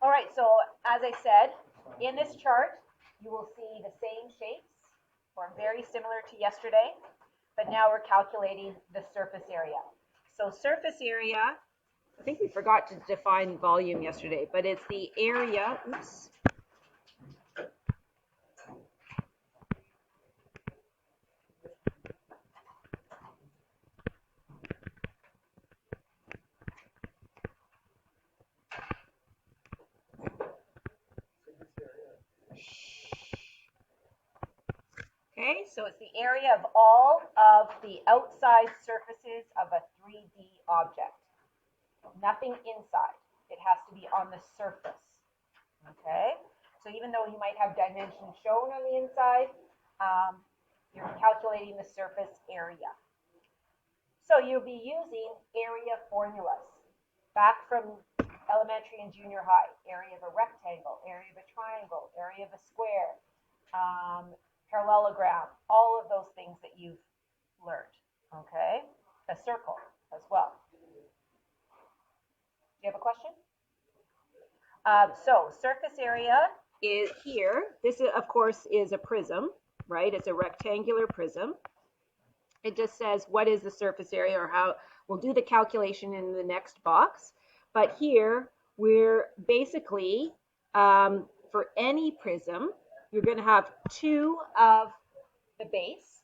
All right, so as I said, in this chart, you will see the same shapes, or very similar to yesterday, but now we're calculating the surface area. So surface area, I think we forgot to define volume yesterday, but it's the area, oops. Okay, so it's the area of all of the outside surfaces of a 3D object. Nothing inside. It has to be on the surface. Okay, so even though you might have dimensions shown on the inside, you're calculating the surface area. So you'll be using area formulas back from elementary and junior high. Area of a rectangle, area of a triangle, area of a square, parallelogram, all of those things that you've learned. Okay, a circle as well. Do you have a question? So surface area is here. This, of course, is a prism, right? It's a rectangular prism. It just says what is the surface area, or how. We'll do the calculation in the next box. But here, we're basically, for any prism, you're going to have 2 of the base,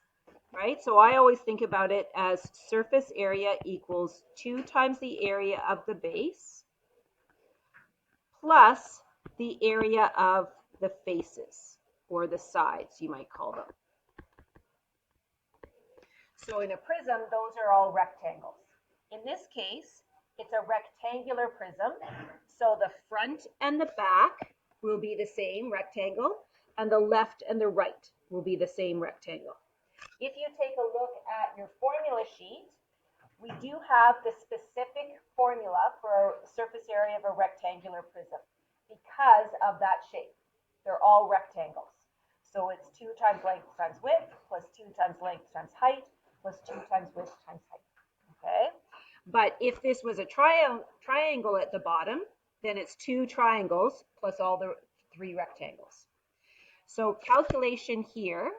right? So I always think about it as surface area equals 2 times the area of the base plus the area of the faces, or the sides, you might call them. So in a prism, those are all rectangles. In this case, it's a rectangular prism. So the front and the back will be the same rectangle, and the left and the right will be the same rectangle. If you take a look at your formula sheet, we do have the specific formula for a surface area of a rectangular prism because of that shape. They're all rectangles. So it's 2 times length times width plus 2 times length times height plus 2 times width times height. Okay? But if this was a triangle at the bottom, then it's 2 triangles plus all the 3 rectangles. So calculation here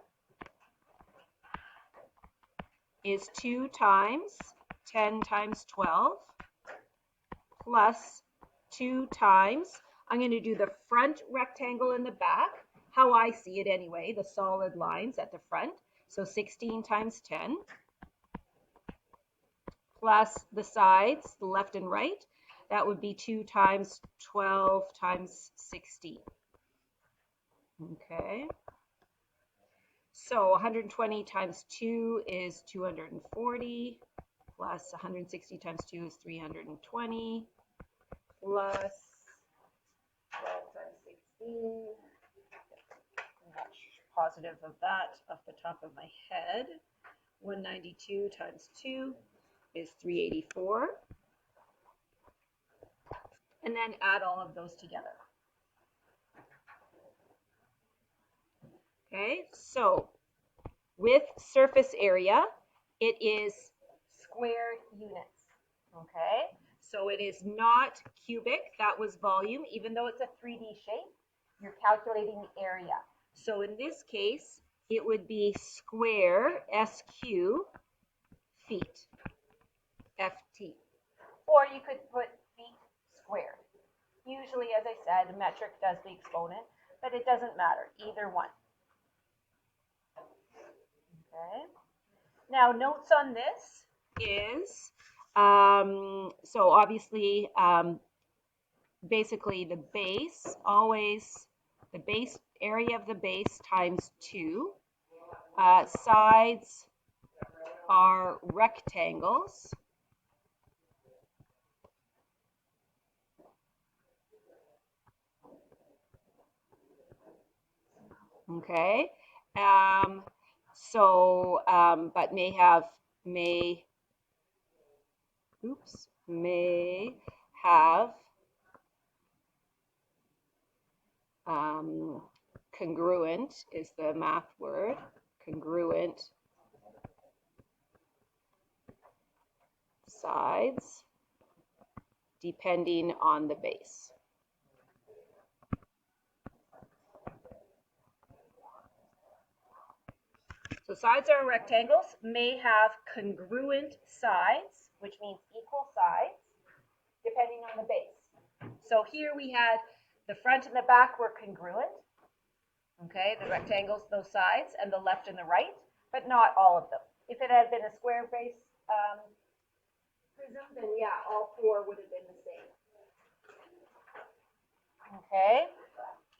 is 2 times 10 times 12 plus 2 times, I'm going to do the front rectangle in the back, how I see it anyway, the solid lines at the front. So 16 times 10 plus the sides, the left and right. That would be 2 times 12 times 16. Okay. So 120 times 2 is 240, plus 160 times 2 is 320, plus 12 times 16. I'm not positive of that off the top of my head. 192 times 2 is 384. And then add all of those together. Okay, so with surface area, it is square units. Okay, so it is not cubic. That was volume. Even though it's a 3D shape, you're calculating the area. So in this case, it would be square, SQ, feet, FT. Or you could put feet squared. Usually, as I said, metric does the exponent, but it doesn't matter, either one. Okay. Now, notes on this is, so obviously, basically the base, always the base area of the base times 2. Sides are rectangles. Okay. But may have congruent is the math word, congruent sides depending on the base. So sides of rectangles may have congruent sides, which means equal sides, depending on the base. So here we had the front and the back were congruent. Okay, the rectangles, those sides, and the left and the right, but not all of them. If it had been a square base prism, then yeah, all four would have been the same. Okay,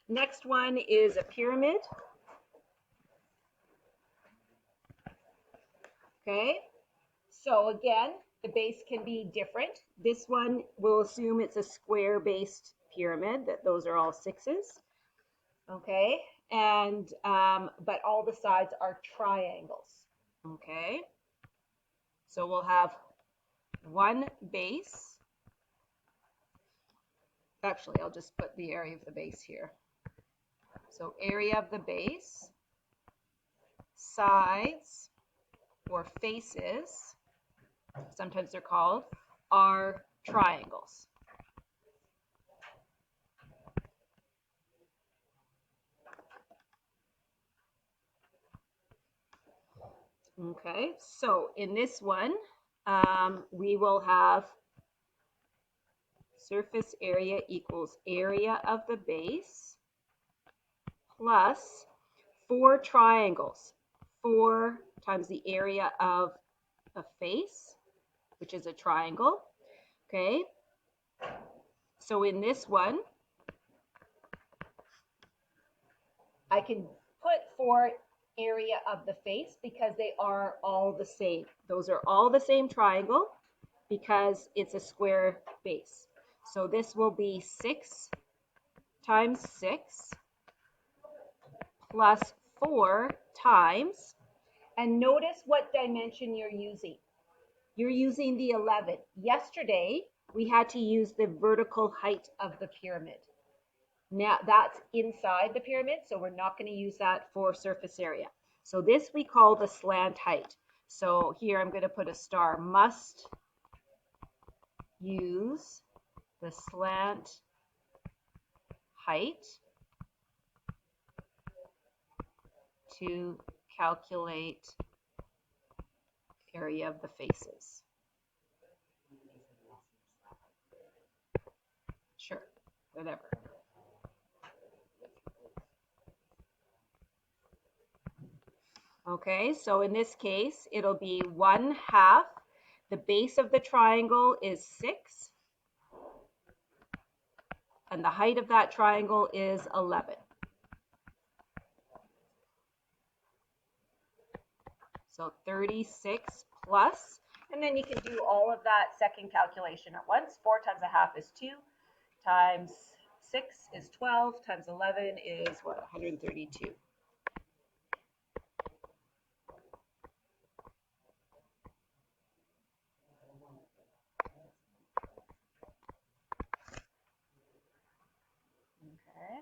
next one is a pyramid. Okay, so again, the base can be different. This one will assume it's a square-based pyramid, that those are all sixes. Okay, and but all the sides are triangles. Okay, so we'll have one base. Actually, I'll just put the area of the base here. So area of the base, sides or faces, sometimes they're called, are triangles. Okay, so in this one, we will have surface area equals area of the base plus 4 triangles. 4 times the area of a face, which is a triangle. Okay, so in this one, I can put 4 area of the face because they are all the same. Those are all the same triangle because it's a square base. So this will be 6 times 6 plus 4 times, and notice what dimension you're using. You're using the 11. Yesterday, we had to use the vertical height of the pyramid. Now that's inside the pyramid, so we're not going to use that for surface area. So this we call the slant height. So here I'm going to put a star. Must use the slant height to calculate area of the faces. Sure, whatever. Okay, so in this case, it'll be 1/2. The base of the triangle is 6. And the height of that triangle is 11. So 36 plus, and then you can do all of that second calculation at once. 4 times 1/2 is 2, times 6 is 12, times 11 is what, 132. Okay.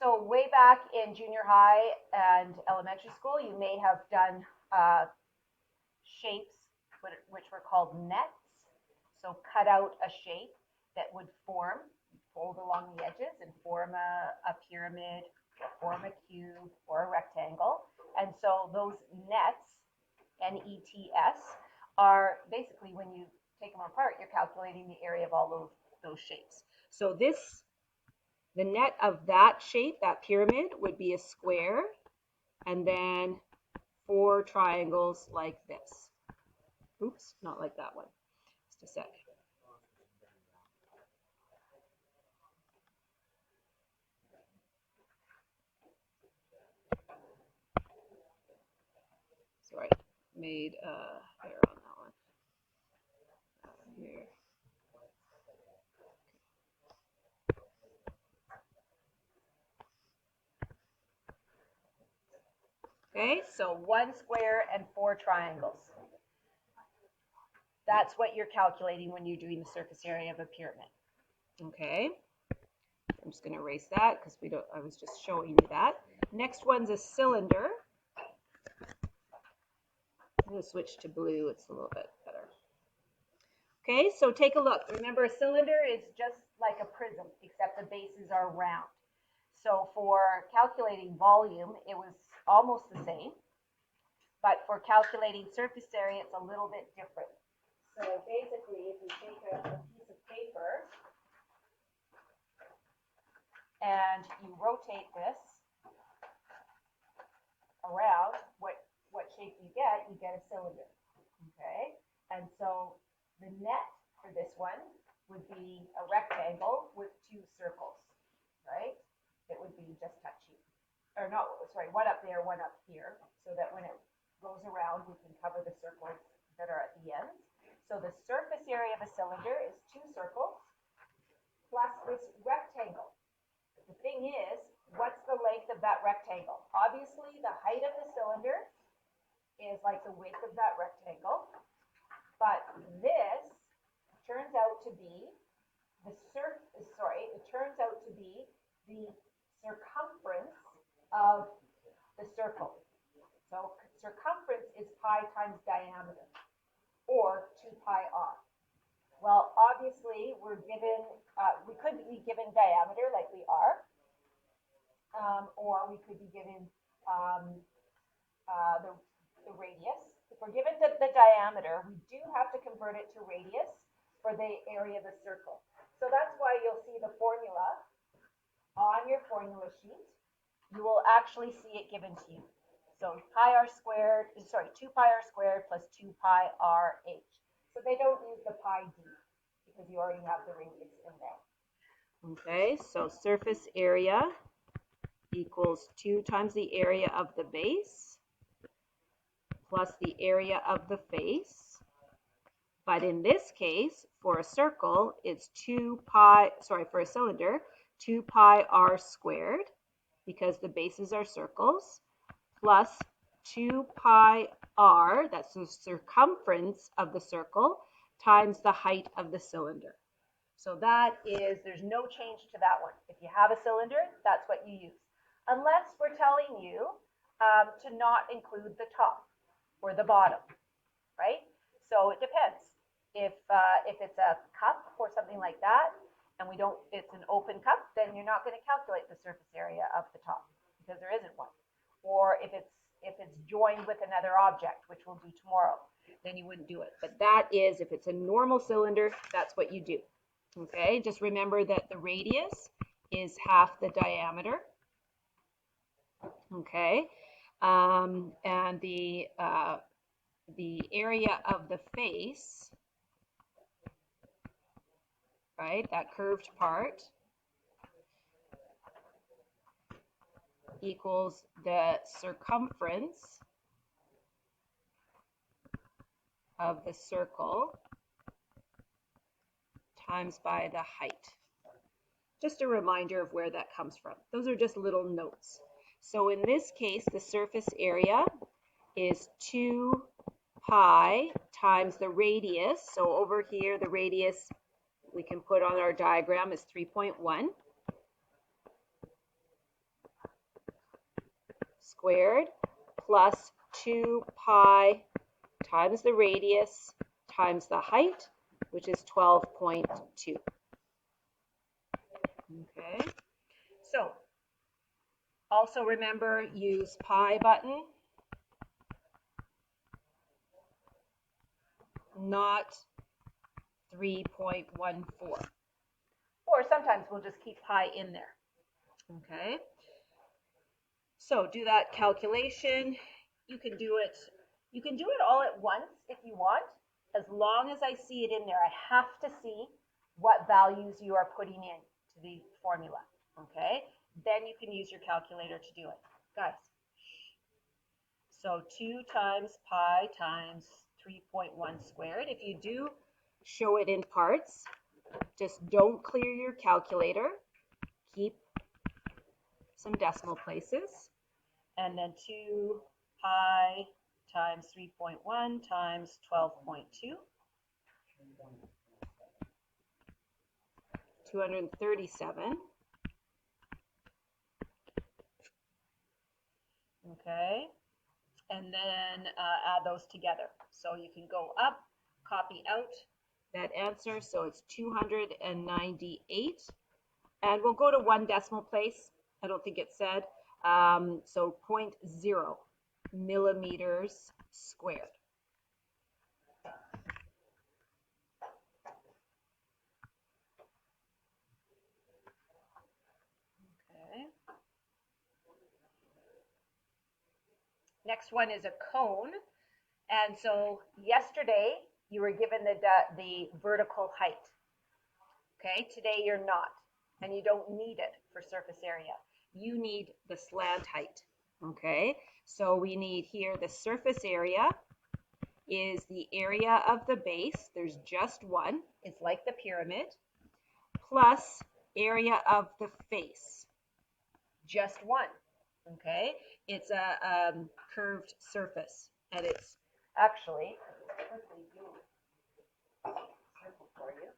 So way back in junior high and elementary school, you may have done shapes which were called nets. So cut out a shape that would form, fold along the edges and form a pyramid, or form a cube or a rectangle. And so those nets, N-E-T-S, are basically, when you take them apart, you're calculating the area of all those shapes. So the net of that shape, that pyramid, would be a square, and then 4 triangles like this. Oops, not like that one. Just a sec. Sorry, made error on that one. Here. Okay, so 1 square and 4 triangles. That's what you're calculating when you're doing the surface area of a pyramid. Okay, I'm just going to erase that because I was just showing you that. Next one's a cylinder. I'm going to switch to blue. It's a little bit better. Okay, so take a look. Remember, a cylinder is just like a prism, except the bases are round. So for calculating volume, it was almost the same, but for calculating surface area, it's a little bit different. So basically, if you take a piece of paper and you rotate this around, what shape you get a cylinder, okay? And so the net for this one would be a rectangle with two circles, right? It would be just touchy, or not, sorry, one up there, one up here, so that when it goes around, we can cover the circles that are at the ends. So the surface area of a cylinder is two circles plus this rectangle. The thing is, what's the length of that rectangle? Obviously, the height of the cylinder is like the width of that rectangle, but this turns out to be the circumference of the circle. So circumference is pi times diameter, or 2 pi r. Well, obviously, we could be given diameter like we are, or we could be given the radius. If we're given the diameter, we do have to convert it to radius for the area of the circle. So that's why you'll see the formula on your formula sheet. You will actually see it given to you. So 2 pi r squared plus 2 pi r h. So they don't use the pi d because you already have the radius in there. Okay, so surface area equals 2 times the area of the base plus the area of the face. But in this case, for a circle, it's for a cylinder, 2 pi r squared, because the bases are circles, plus 2 pi r, that's the circumference of the circle, times the height of the cylinder. So there's no change to that one. If you have a cylinder, that's what you use. Unless we're telling you to not include the top or the bottom, right? So it depends. If it's a cup or something like that, and it's an open cup, then you're not going to calculate the surface area of the top because there isn't one. Or if it's joined with another object, which we'll do tomorrow, then you wouldn't do it. But that is, if it's a normal cylinder, that's what you do. Okay, just remember that the radius is half the diameter. Okay, and the area of the face, right, that curved part, equals the circumference of the circle times by the height. Just a reminder of where that comes from. Those are just little notes. So in this case, the surface area is 2 pi times the radius. So over here, the radius we can put on our diagram is 3.1 squared plus 2 pi times the radius times the height, which is 12.2. Okay, so also remember, use pi button, not 3.14. Or sometimes we'll just keep pi in there. Okay, so do that calculation. You can do it all at once if you want, as long as I see it in there. I have to see what values you are putting in to the formula. Okay, then you can use your calculator to do it, guys. So 2 times pi times 3.1 squared. If you do show it in parts, just don't clear your calculator. Keep some decimal places. And then 2 pi times 3.1 times 12.2. 237. Okay, and then add those together. So you can go up, copy out that answer. So it's 298. And we'll go to one decimal place. I don't think it said. So 0.0 millimeters squared. Okay. Next one is a cone. And so yesterday you were given the vertical height. Okay, today you're not, and you don't need it for surface area. You need the slant height. Okay, so we need here the surface area is the area of the base. There's just one. It's like the pyramid, plus area of the face. Just one. Okay, it's a curved surface, and it's actually quickly do circle for you,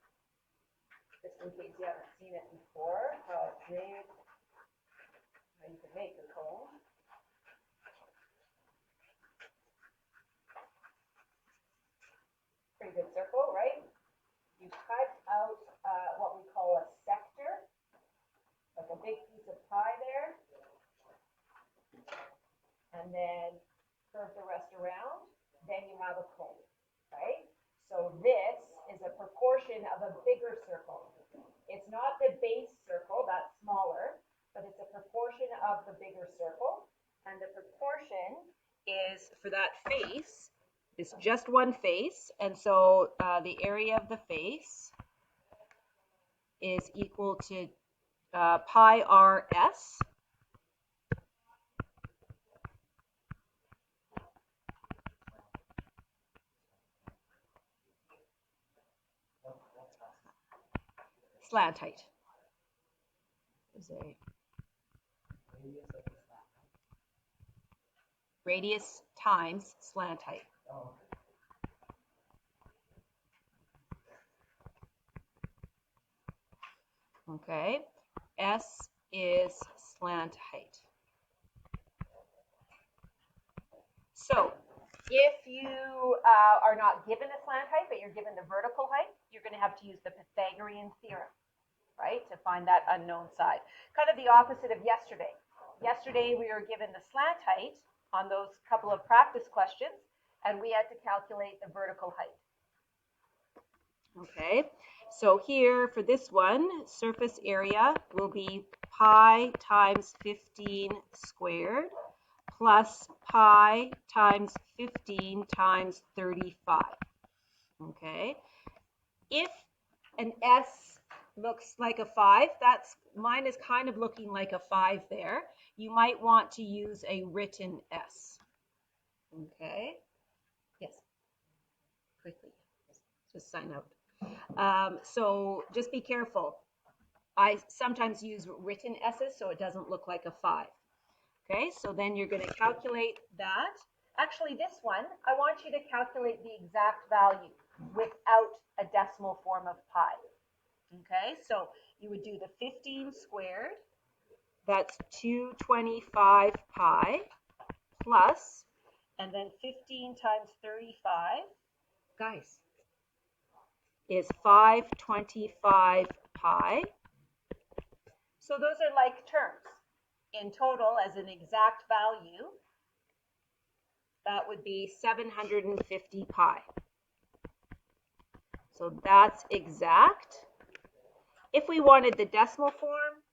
just in case you haven't seen it before. How it's made, how you can make a cone. Pretty good circle, right? You cut out what we call a sector, like a big piece of pie there, and then curve the rest around. Then you have a cone, right? So this is a proportion of a bigger circle. It's not the base circle, that's smaller, but it's a proportion of the bigger circle. And the proportion is for that face, it's just one face. And so the area of the face is equal to pi rs. Slant height. Is a radius times slant height. Okay, S is slant height. So if you are not given a slant height, but you're given the vertical height, you're going to have to use the Pythagorean theorem, right, to find that unknown side. Kind of the opposite of yesterday. Yesterday we were given the slant height on those couple of practice questions, and we had to calculate the vertical height. Okay, so here for this one, surface area will be pi times 15 squared plus pi times 15 times 35. Okay, if an S looks like a 5, mine is kind of looking like a 5 there. You might want to use a written S. Okay, yes, quickly, just sign out. So just be careful. I sometimes use written S's so it doesn't look like a 5. Okay, so then you're going to calculate that. Actually, this one, I want you to calculate the exact value without a decimal form of pi. Okay, so you would do the 15 squared, that's 225 pi, plus, and then 15 times 35, guys, is 525 pi. So those are like terms. In total, as an exact value, that would be 750 pi. So that's exact. If we wanted the decimal form,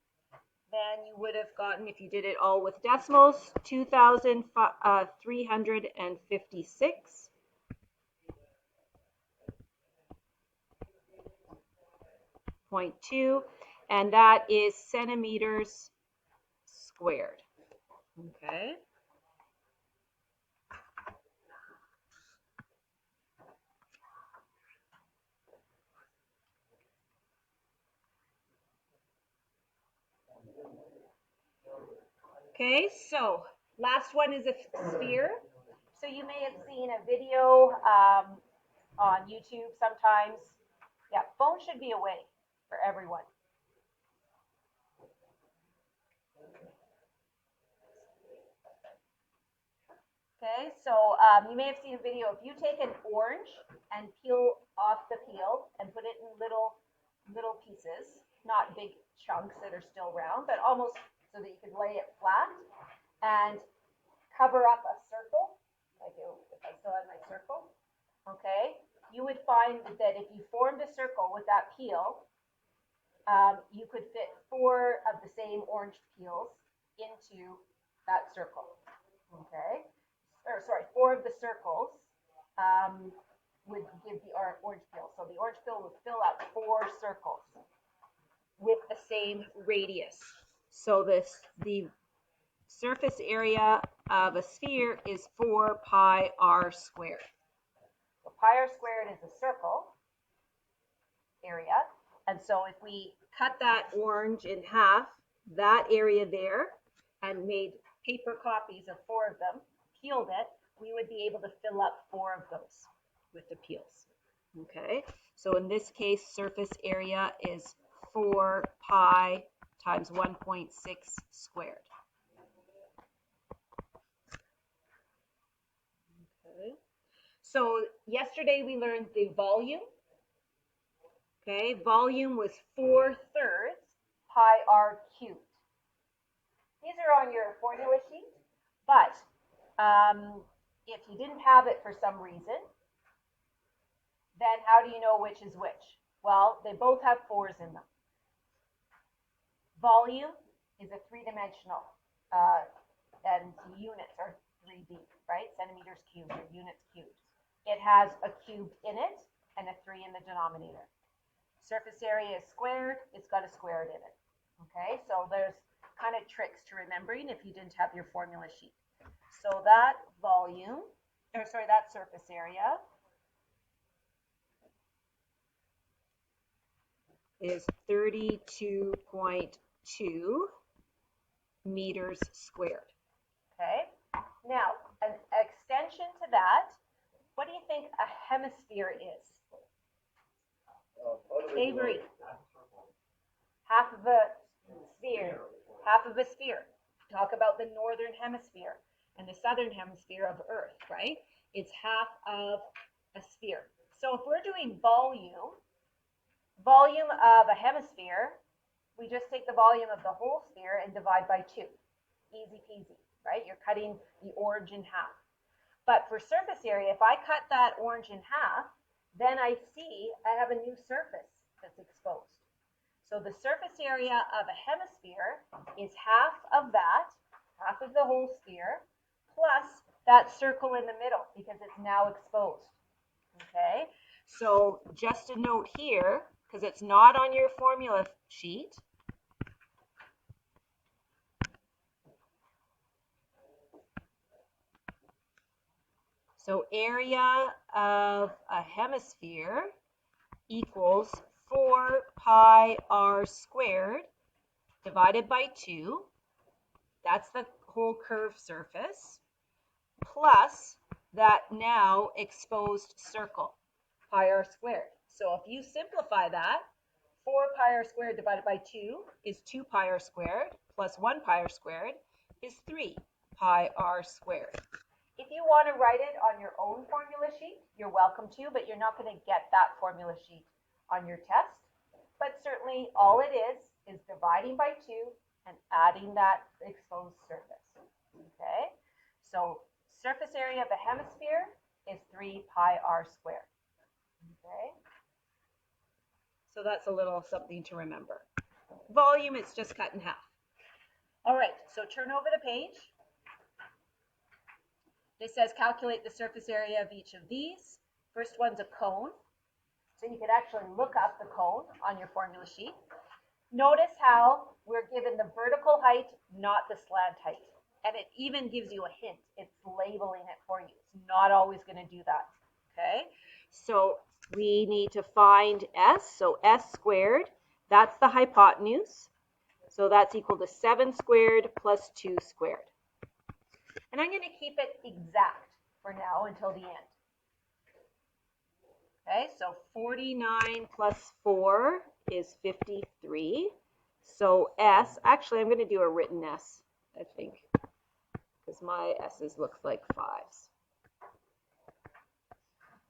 then you would have gotten, if you did it all with decimals, 2,356.2, and that is centimeters squared. Okay. Okay, so last one is a sphere. So you may have seen a video on YouTube sometimes. Yeah, phone should be away for everyone. Okay, so you may have seen a video. If you take an orange and peel off the peel and put it in little pieces, not big chunks that are still round, but almost so that you can lay it flat and cover up a circle, like if I still had my circle, okay, you would find that if you formed a circle with that peel, you could fit 4 of the same orange peels into that circle, okay? Or sorry, 4 of the circles would give the orange peel. So the orange peel would fill out 4 circles with the same radius. So the surface area of a sphere is 4 pi r squared. So pi r squared is a circle area. And so if we cut that orange in half, that area there, and made paper copies of 4 of them, peeled it, we would be able to fill up 4 of those with the peels. Okay, so in this case, surface area is 4 pi times 1.6 squared. Okay, so yesterday we learned the volume. Okay, volume was 4/3 pi r cubed. These are on your formula sheet, but if you didn't have it for some reason, then how do you know which is which? Well, they both have 4's in them. Volume is a 3-dimensional, and units are 3D, right? Centimeters cubed or units cubed. It has a cube in it and a 3 in the denominator. Surface area is squared, it's got a squared in it. Okay, so there's kind of tricks to remembering if you didn't have your formula sheet. So that volume, or sorry, that surface area is 32.2 meters squared. Okay, now an extension to that, what do you think a hemisphere is? Avery, half of a sphere, half of a sphere. Talk about the northern hemisphere and the southern hemisphere of Earth, right? It's half of a sphere. So if we're doing volume of a hemisphere, we just take the volume of the whole sphere and divide by 2. Easy peasy, right? You're cutting the orange in half. But for surface area, if I cut that orange in half, then I see I have a new surface that's exposed. So the surface area of a hemisphere is half of that, half of the whole sphere, plus that circle in the middle because it's now exposed. Okay, so just a note here, because it's not on your formula sheet. So area of a hemisphere equals 4 pi r squared divided by 2. That's the whole curved surface, plus that now exposed circle, pi r squared. So if you simplify that, 4 pi r squared divided by 2 is 2 pi r squared, plus 1 pi r squared is 3 pi r squared. If you want to write it on your own formula sheet, you're welcome to, but you're not going to get that formula sheet on your test. But certainly all it is dividing by 2 and adding that exposed surface. Okay, so surface area of a hemisphere is 3 pi r squared. Okay, so that's a little something to remember. Volume, it's just cut in half. All right, so turn over the page. This says calculate the surface area of each of these. First one's a cone. So you can actually look up the cone on your formula sheet. Notice how we're given the vertical height, not the slant height. And it even gives you a hint. It's labeling it for you. It's not always going to do that. Okay, so we need to find S. So S squared, that's the hypotenuse. So that's equal to 7 squared plus 2 squared. And I'm going to keep it exact for now until the end. Okay, so 49 plus 4 is 53. So S, actually I'm going to do a written S, I think, because my S's look like 5s.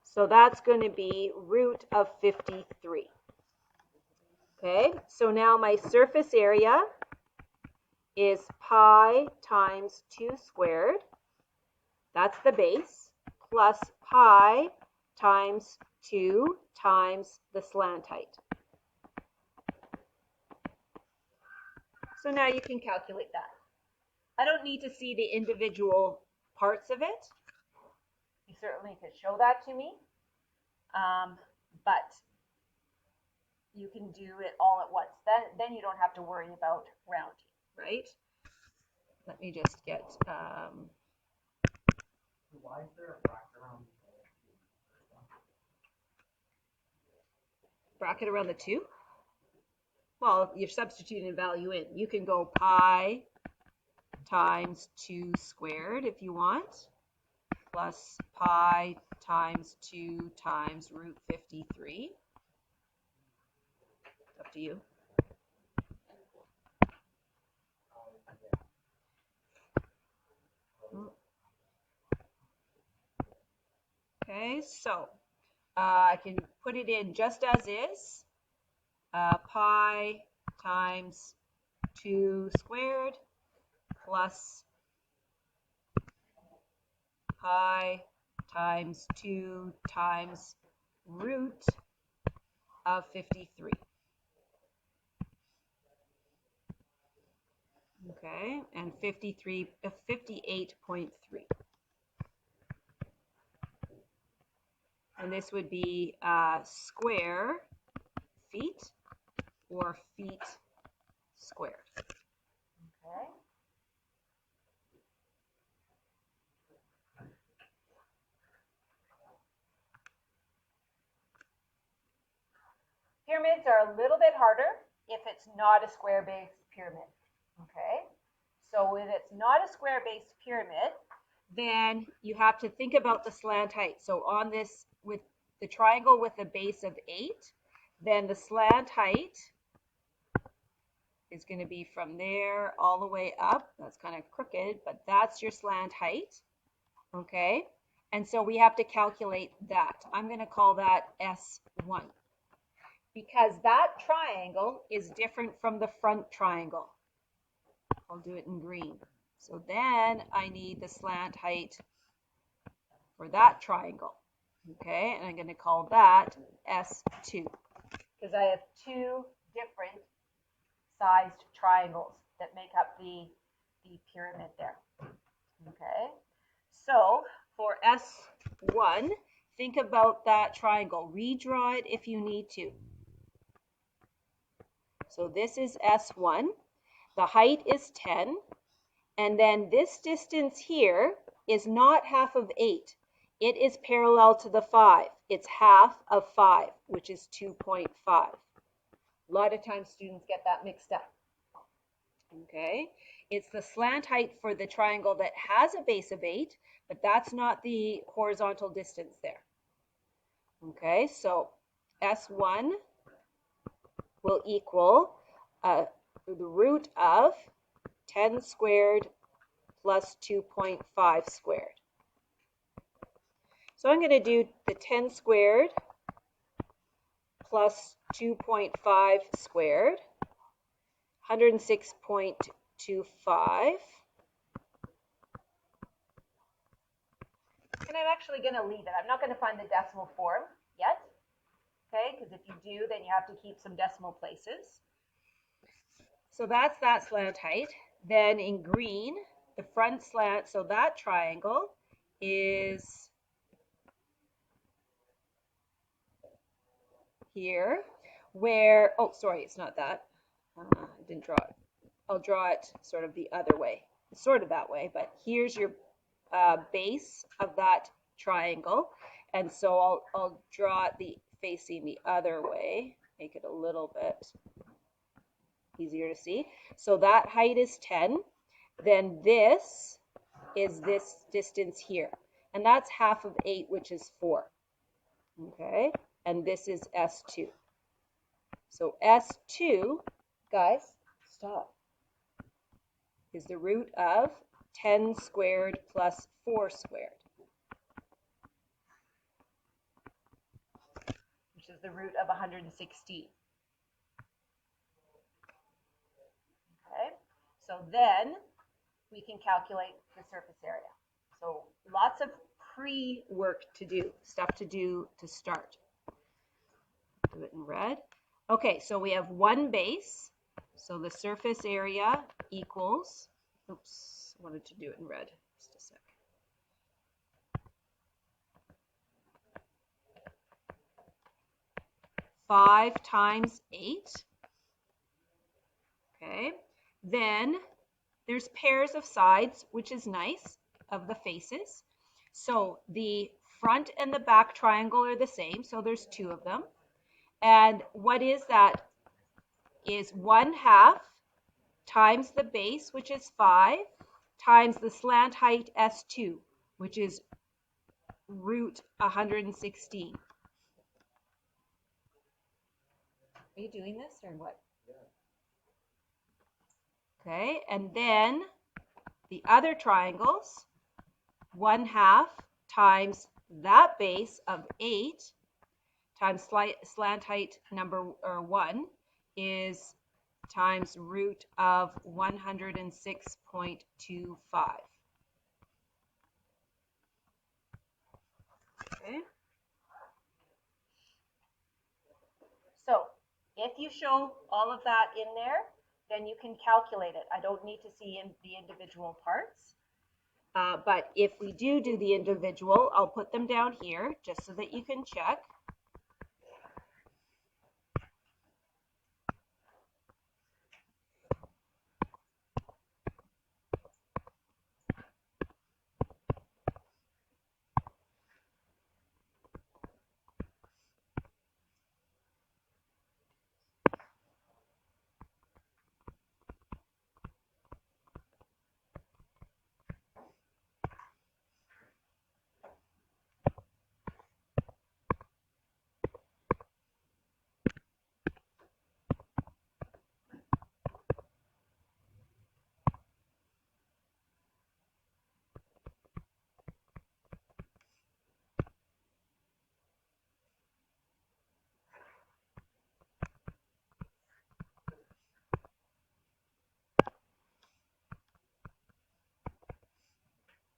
So that's going to be root of 53. Okay, so now my surface area is pi times 2 squared, that's the base, plus pi times 2 times the slant height. So now you can calculate that. I don't need to see the individual parts of it. You certainly could show that to me, but you can do it all at once. Then you don't have to worry about rounding, right? Let me just get. Why is there a bracket around Bracket around the 2? Well, you're substituting a value in. You can go pi times 2 squared if you want, plus pi times 2 times root 53. Up to you. Okay, so I can put it in just as is. Pi times 2 squared plus pi times 2 times root of 53. Okay, and 58.3. And this would be square feet or feet squared. Okay. Pyramids are a little bit harder if it's not a square-based pyramid. Okay, so if it's not a square-based pyramid, then you have to think about the slant height. So on this, with the triangle with a base of 8, then the slant height is going to be from there all the way up. That's kind of crooked, but that's your slant height. Okay, and so we have to calculate that. I'm going to call that S1 because that triangle is different from the front triangle. I'll do it in green. So then I need the slant height for that triangle. Okay, and I'm going to call that S2 because I have 2 different sized triangles that make up the pyramid there. Okay, so for S1, think about that triangle. Redraw it if you need to. So this is S1. The height is 10. And then this distance here is not half of 8. It is parallel to the 5. It's half of 5, which is 2.5. A lot of times students get that mixed up. Okay, it's the slant height for the triangle that has a base of 8, but that's not the horizontal distance there. Okay, so S1 will equal the root of 10 squared plus 2.5 squared. So I'm going to do the 10 squared plus 2.5 squared, 106.25. And I'm actually going to leave it. I'm not going to find the decimal form yet. Okay, because if you do, then you have to keep some decimal places. So that's that slant height. Then in green, the front slant, so that triangle is here, where, oh, sorry, it's not that. I didn't draw it. I'll draw it sort of the other way. It's sort of that way, but here's your base of that triangle. And so I'll draw it facing the other way, make it a little bit easier to see. So that height is 10. Then this is this distance here. And that's half of 8, which is 4. Okay, and this is S2. So S2, guys, stop, is the root of 10 squared plus 4 squared, which is the root of 116. Okay, so then we can calculate the surface area. So lots of pre-work to do, stuff to do to start. Do it in red. Okay, so we have one base. So the surface area equals, oops, I wanted to do it in red. Just a sec. Five times 8. Okay, then there's pairs of sides, which is nice, of the faces. So the front and the back triangle are the same, so there's two of them. And what is that? Is 1/2 times the base, which is 5, times the slant height S2, which is root 116. Are you doing this or what? Okay, and then the other triangles, 1/2 times that base of 8 times slant height number 1 is times root of 106.25. Okay. So if you show all of that in there, then you can calculate it. I don't need to see in the individual parts. But if we do the individual, I'll put them down here just so that you can check.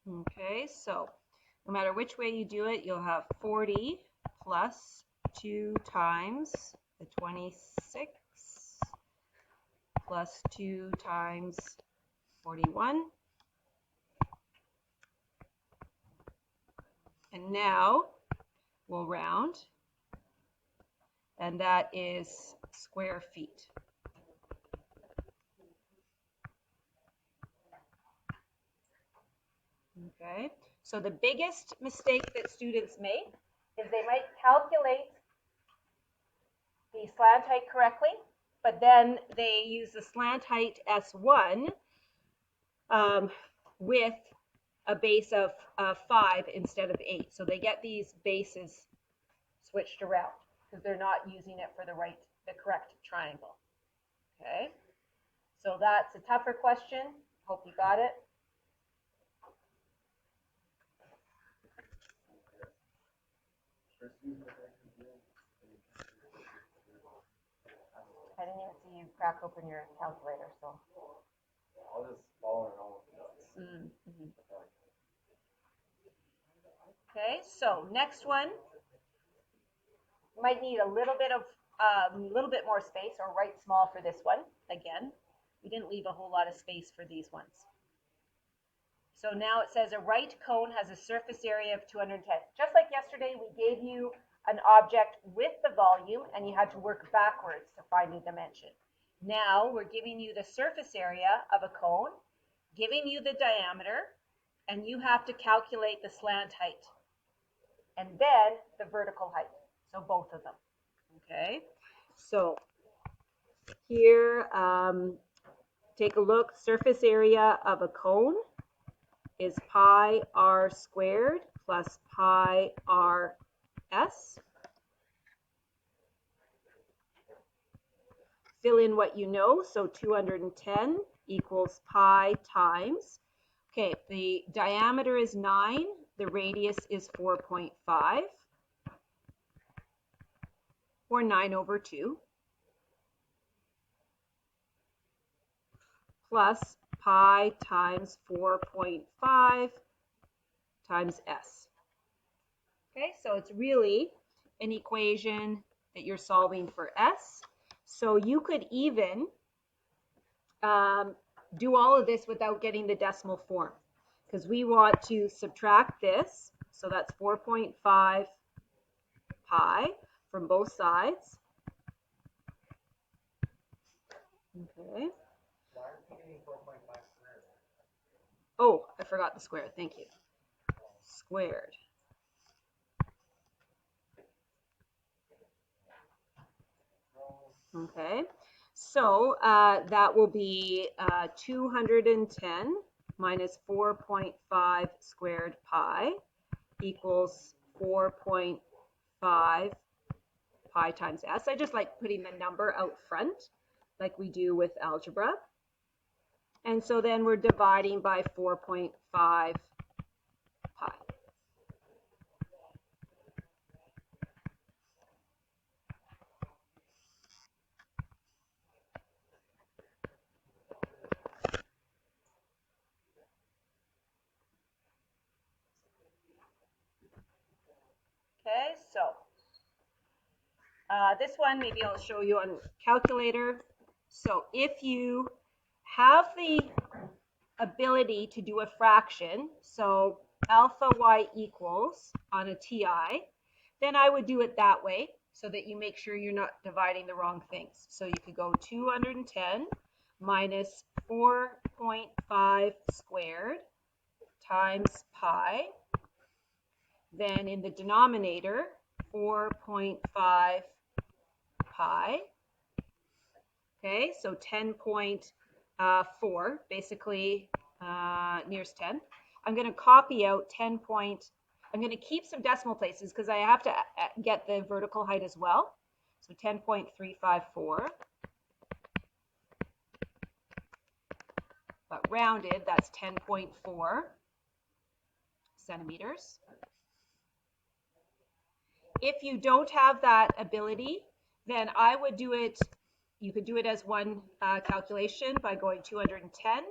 Okay, so no matter which way you do it, you'll have 40 plus 2 times the 26 plus 2 times 41. And now we'll round, and that is square feet. Okay, so the biggest mistake that students make is they might calculate the slant height correctly, but then they use the slant height S1 with a base of 5 instead of 8. So they get these bases switched around because they're not using it for the correct triangle. Okay, so that's a tougher question. Hope you got it. I didn't even see you crack open your calculator, so. I'll just follow it all. Okay, so next one. Might need a little bit more space, or write small for this one. Again, we didn't leave a whole lot of space for these ones. So now it says a right cone has a surface area of 210. Just like yesterday, we gave you an object with the volume and you had to work backwards to find the dimension. Now we're giving you the surface area of a cone, giving you the diameter, and you have to calculate the slant height and then the vertical height. So both of them. Okay, so here, take a look. Surface area of a cone is pi r squared plus pi r s. Fill in what you know. So 210 equals pi times. Okay, the diameter is 9. The radius is 4.5. Or 9/2. Plus pi times 4.5 times s. Okay, so it's really an equation that you're solving for s. So you could even do all of this without getting the decimal form, because we want to subtract this. So that's 4.5 pi from both sides. Okay. Why aren't you getting 4.5 squared? Oh, I forgot the square. Thank you. Squared. Okay. So that will be 210 minus 4.5 squared pi equals 4.5 pi times s. I just like putting the number out front like we do with algebra. And so then we're dividing by 4.5 pi. Okay, so this one maybe I'll show you on calculator. So if you have the ability to do a fraction, so alpha y equals on a TI, then I would do it that way so that you make sure you're not dividing the wrong things. So you could go 210 minus 4.5 squared times pi. Then in the denominator, 4.5 pi. Okay, so 10.4, basically nears 10. I'm going to copy out 10 point. I'm going to keep some decimal places because I have to get the vertical height as well. So 10.354. But rounded, that's 10.4 centimeters. If you don't have that ability, then I would do it, you could do it as one calculation by going 210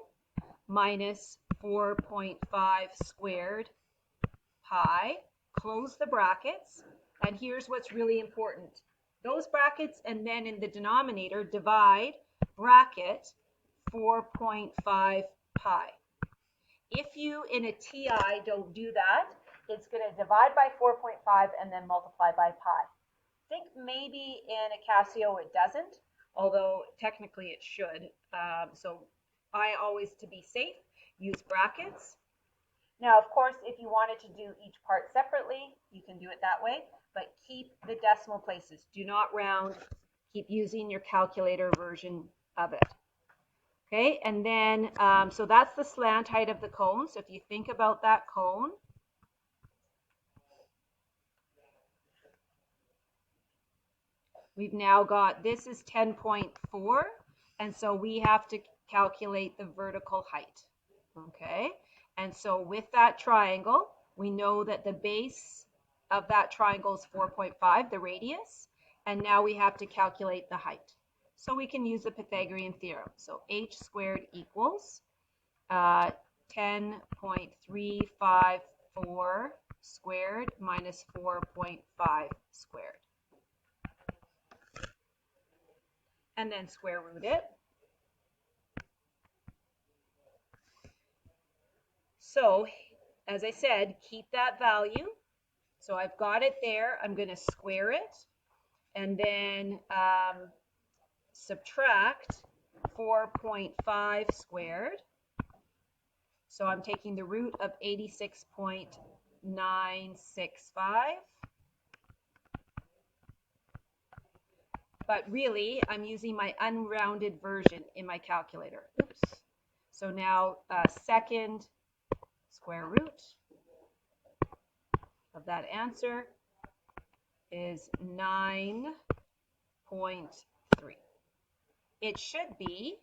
minus 4.5 squared pi, close the brackets, and here's what's really important. Those brackets, and then in the denominator, divide bracket 4.5 pi. If you in a TI don't do that, it's going to divide by 4.5 and then multiply by pi. I think maybe in a Casio it doesn't, although technically it should. So I always, to be safe, use brackets. Now, of course, if you wanted to do each part separately, you can do it that way, but keep the decimal places. Do not round. Keep using your calculator version of it. Okay, and then, so that's the slant height of the cone. So if you think about that cone, we've now got, this is 10.4, and so we have to calculate the vertical height. Okay, and so with that triangle, we know that the base of that triangle is 4.5, the radius, and now we have to calculate the height. So we can use the Pythagorean theorem. So h squared equals 10.354 squared minus 4.5 squared. And then square root it. So, as I said, keep that value. So I've got it there. I'm going to square it and then subtract 4.5 squared. So I'm taking the root of 86.965. But really, I'm using my unrounded version in my calculator. Oops. So now second square root of that answer is 9.3. It should be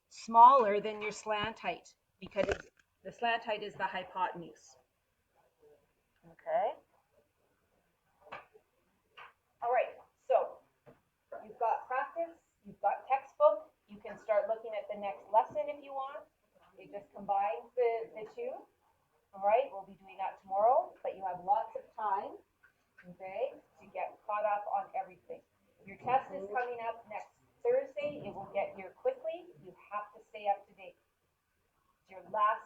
smaller than your slant height because the slant height is the hypotenuse. Okay. All right. So you've got practice, you've got textbook. You can start looking at the next lesson if you want. It just combines the two. All right, we'll be doing that tomorrow, but you have lots of time, okay, to get caught up on everything. Your test is coming up next Thursday. It will get here quickly. You have to stay up to date. It's your last